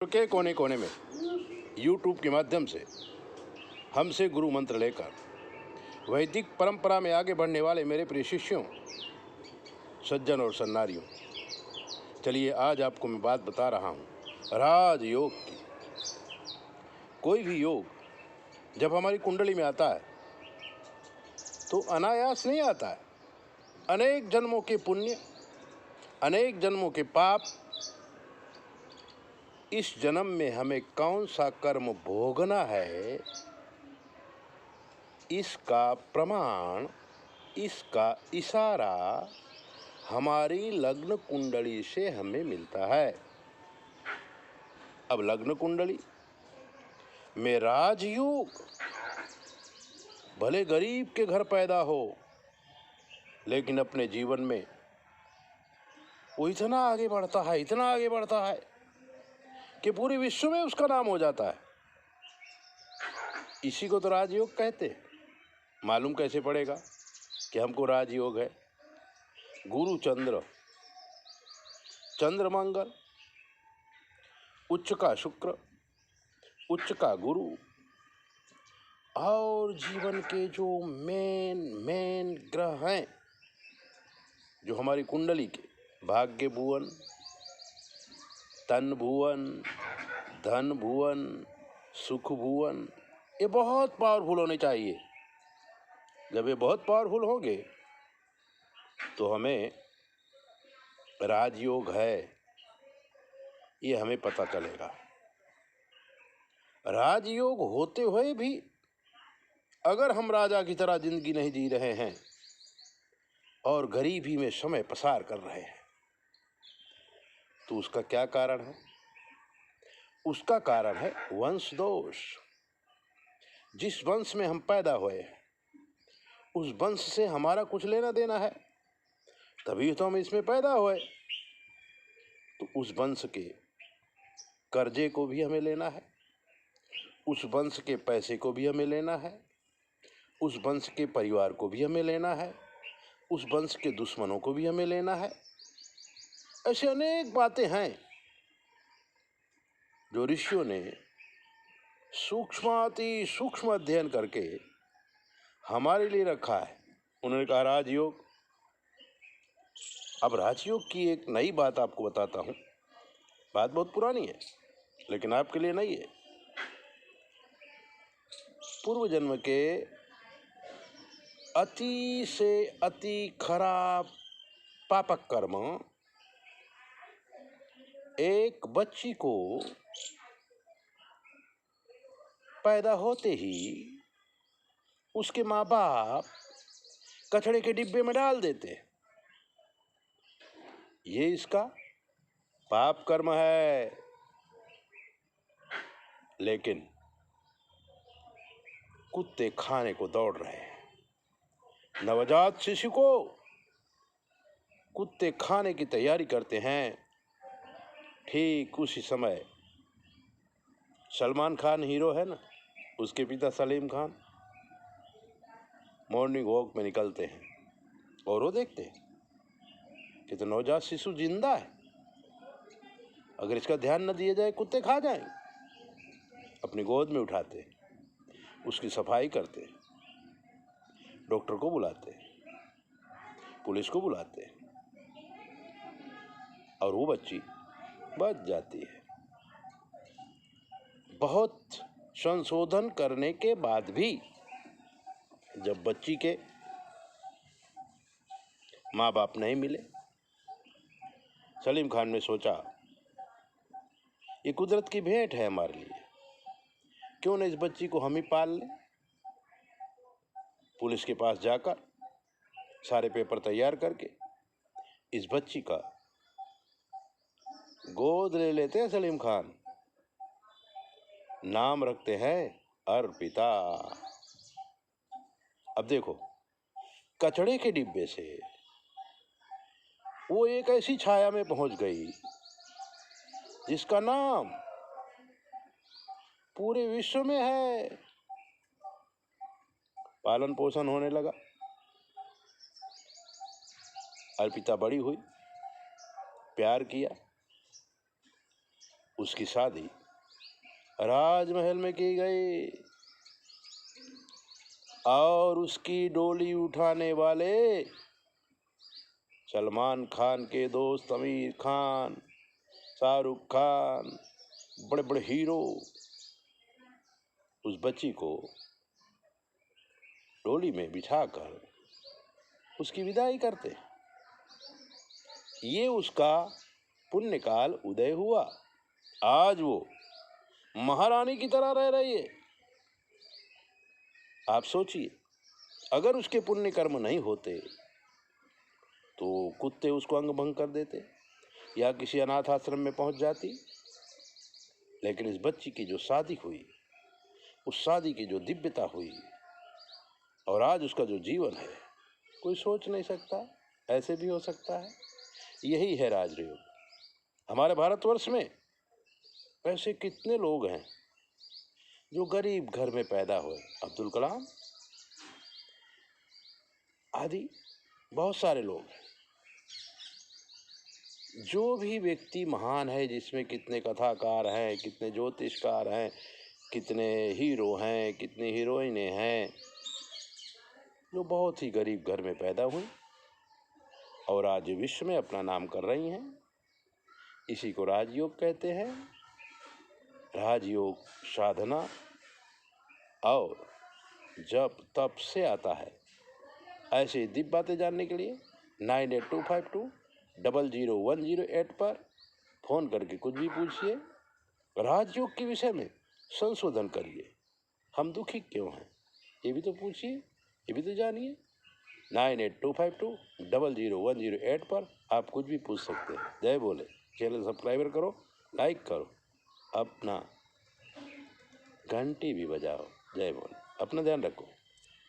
के कोने कोने में YouTube के माध्यम से हमसे गुरु मंत्र लेकर वैदिक परंपरा में आगे बढ़ने वाले मेरे प्रिय शिष्यों, सज्जन और सन्नारियों, चलिए आज आपको मैं बात बता रहा हूँ राजयोग की। कोई भी योग जब हमारी कुंडली में आता है तो अनायास नहीं आता है। अनेक जन्मों के पुण्य, अनेक जन्मों के पाप, इस जन्म में हमें कौन सा कर्म भोगना है, इसका प्रमाण, इसका इशारा हमारी लग्न कुंडली से हमें मिलता है। अब लग्न कुंडली में राजयोग, भले गरीब के घर पैदा हो लेकिन अपने जीवन में वो इतना आगे बढ़ता है, इतना आगे बढ़ता है कि पूरे विश्व में उसका नाम हो जाता है। इसी को तो राजयोग कहते हैं। मालूम कैसे पड़ेगा कि हमको राजयोग है? गुरु चंद्र, चंद्र मंगल, उच्च का शुक्र, उच्च का गुरु और जीवन के जो मेन ग्रह हैं, जो हमारी कुंडली के भाग्य भुवन, तन भुवन, धन भुवन, सुख भुवन, ये बहुत पावरफुल होने चाहिए। जब ये बहुत पावरफुल होंगे तो हमें राजयोग है ये हमें पता चलेगा। राजयोग होते हुए भी अगर हम राजा की तरह जिंदगी नहीं जी रहे हैं और गरीबी में समय पसार कर रहे हैं तो उसका क्या कारण है? उसका कारण है वंश दोष। जिस वंश में हम पैदा हुए हैं उस वंश से हमारा कुछ लेना देना है, तभी तो हम इसमें पैदा हुए। तो उस वंश के कर्जे को भी हमें लेना है, उस वंश के पैसे को भी हमें लेना है, उस वंश के परिवार को भी हमें लेना है, उस वंश के दुश्मनों को भी हमें लेना है। ऐसे अनेक बातें हैं जो ऋषियों ने सूक्ष्माति सूक्ष्म अध्ययन करके हमारे लिए रखा है। उन्होंने कहा राजयोग। अब राजयोग की एक नई बात आपको बताता हूँ। बात बहुत पुरानी है लेकिन आपके लिए नई है। पूर्व जन्म के अति से अति खराब पापक कर्म एक बच्ची को पैदा होते ही उसके माँ बाप कचड़े के डिब्बे में डाल देते। ये इसका पाप कर्म है। लेकिन कुत्ते खाने को दौड़ रहे हैं। नवजात शिशु को कुत्ते खाने की तैयारी करते हैं। ठीक उसी समय सलमान खान हीरो है ना, उसके पिता सलीम खान मॉर्निंग वॉक में निकलते हैं और वो देखते हैं कि तो नवजात शिशु जिंदा है। अगर इसका ध्यान न दिया जाए कुत्ते खा जाएं। अपनी गोद में उठाते, उसकी सफाई करते, डॉक्टर को बुलाते, पुलिस को बुलाते और वो बच्ची बच जाती है। बहुत संशोधन करने के बाद भी जब बच्ची के माँ बाप नहीं मिले, सलीम खान ने सोचा ये कुदरत की भेंट है हमारे लिए, क्यों न इस बच्ची को हम ही पाल लें। पुलिस के पास जाकर सारे पेपर तैयार करके इस बच्ची का गोद ले लेते हैं सलीम खान। नाम रखते हैं अर्पिता। अब देखो, कचड़े के डिब्बे से वो एक ऐसी छाया में पहुंच गई जिसका नाम पूरे विश्व में है। पालन पोषण होने लगा। अर्पिता बड़ी हुई, प्यार किया, उसकी शादी राजमहल में की गई और उसकी डोली उठाने वाले सलमान खान के दोस्त आमिर खान, शाहरुख खान, बड़े बड़े हीरो उस बच्ची को डोली में बिठाकर उसकी विदाई करते। ये उसका पुण्यकाल उदय हुआ। आज वो महारानी की तरह रह रही है। आप सोचिए, अगर उसके पुण्य कर्म नहीं होते तो कुत्ते उसको अंग भंग कर देते या किसी अनाथ आश्रम में पहुंच जाती। लेकिन इस बच्ची की जो शादी हुई, उस शादी की जो दिव्यता हुई और आज उसका जो जीवन है, कोई सोच नहीं सकता ऐसे भी हो सकता है। यही है राजयोग। हमारे भारतवर्ष में ऐसे कितने लोग हैं जो गरीब घर में पैदा हुए, अब्दुल कलाम आदि बहुत सारे लोग हैं। जो भी व्यक्ति महान है, जिसमें कितने कथाकार हैं, कितने ज्योतिषकार हैं, कितने हीरो हैं, कितनी हीरोइनें हैं, जो बहुत ही गरीब घर में पैदा हुई और आज विश्व में अपना नाम कर रही हैं। इसी को राजयोग कहते हैं। राजयोग साधना और जप तप से आता है। ऐसे दिव्य बातें जानने के लिए 9825200108 पर फोन करके कुछ भी पूछिए। राजयोग के विषय में संशोधन करिए। हम दुखी क्यों हैं, ये भी तो पूछिए, ये भी तो जानिए। 9825200108 पर आप कुछ भी पूछ सकते हैं। जय बोले। चैनल सब्सक्राइबर करो, लाइक करो, अपना घंटी भी बजाओ। जय बोले। अपना ध्यान रखो।